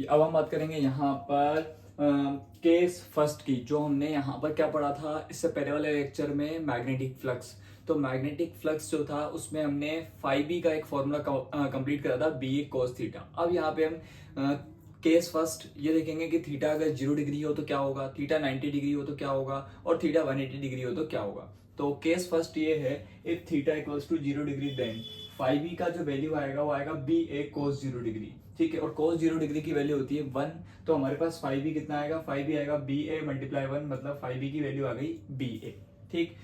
अब हम बात करेंगे यहाँ पर केस फर्स्ट की, जो हमने यहाँ पर क्या पढ़ा था इससे पहले वाले लेक्चर में, मैग्नेटिक फ्लक्स। तो मैग्नेटिक फ्लक्स जो था उसमें हमने फाइव बी का एक फॉर्मूला कंप्लीट करा था, बी ए कॉस थीटा। अब यहाँ पे हम केस फर्स्ट ये देखेंगे कि थीटा अगर 0 डिग्री हो तो क्या होगा, थीटा 90 डिग्री हो तो क्या होगा, और थीटा 180 डिग्री हो तो क्या होगा। तो केस फर्स्ट ये है, if theta equals to 0 degree then five B का जो वैल्यू आएगा वो आएगा बी ए कोस 0 डिग्री। ठीक है, और कोस 0 डिग्री की वैल्यू होती है 1। तो हमारे पास फाइव बी कितना आएगा, फाइव बी आएगा बी ए मल्टीप्लाई 1, मतलब फाइव बी की वैल्यू आ गई बी ए। ठीक,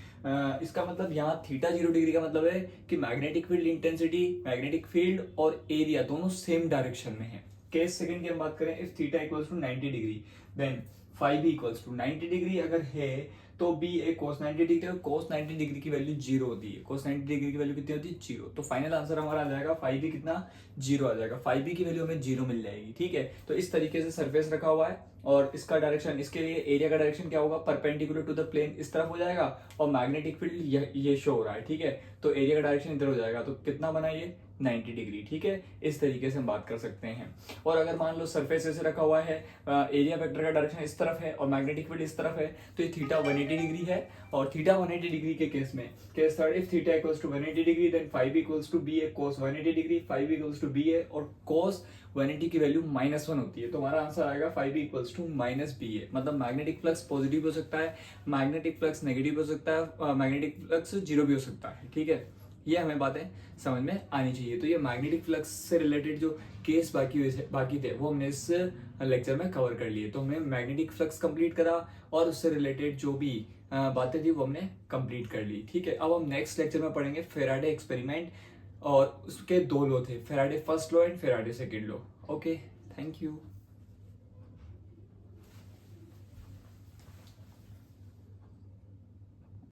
इसका मतलब यहाँ थीटा 0 डिग्री का मतलब है कि magnetic field intensity, magnetic field और एरिया दोनों सेम डायरेक्शन में है। केस सेकंड की हम बात करें, if theta equals to 90 degree then five B equals to 90 degree अगर है तो बी ए कोस 90 डिग्री, और कोस 90 डिग्री की वैल्यू 0 होती है। कोस 90 डिग्री की वैल्यू कितनी होती है, 0। तो फाइनल आंसर हमारा आ जाएगा फाइव बी कितना, 0 आ जाएगा। फाइव बी की वैल्यू हमें 0 मिल जाएगी। ठीक है, तो इस तरीके से सरफेस रखा हुआ है, और इसका डायरेक्शन, इसके लिए एरिया का डायरेक्शन क्या होगा, परपेंडिकुलर टू द प्लेन इस तरफ हो जाएगा, और मैग्नेटिक फील्ड ये शो हो रहा है। ठीक है, तो एरिया का डायरेक्शन इधर हो जाएगा, तो कितना बना ये 90 डिग्री। ठीक है, इस तरीके से हम बात कर सकते हैं। और अगर मान लो सरफेस ऐसे रखा हुआ है, एरिया वेक्टर का डायरेक्शन इस तरफ है और मैग्नेटिक फील्ड इस तरफ है, तो ये थीटा 180 डिग्री है। और थीटा 180 डिग्री के केस में, case third, if theta equals to 180 degree then five equals to B A cos 180 degree, five equals to B A, और कोस 180 की वैल्यू -1 होती है। तो हमारा आंसर आएगा five equals to minus B A. मतलब मैग्नेटिक फ्लक्स पॉजिटिव हो सकता है, मैग्नेटिक फ्लक्स नेगेटिव हो सकता है, मैग्नेटिक फ्लक्स 0 भी हो सकता है। ठीक है, ये हमें बातें समझ में आनी चाहिए। तो ये मैग्नेटिक फ्लक्स से रिलेटेड जो केस बाकी थे वो हमने इस लेक्चर में कवर कर लिए। तो हमने मैग्नेटिक फ्लक्स कंप्लीट करा, और उससे रिलेटेड जो भी बातें थी वो हमने कंप्लीट कर ली। ठीक है, अब हम नेक्स्ट लेक्चर में पढ़ेंगे फेराडे एक्सपेरिमेंट, और उसके दो लॉ थे, Faraday first law and Faraday second law. Okay, thank you.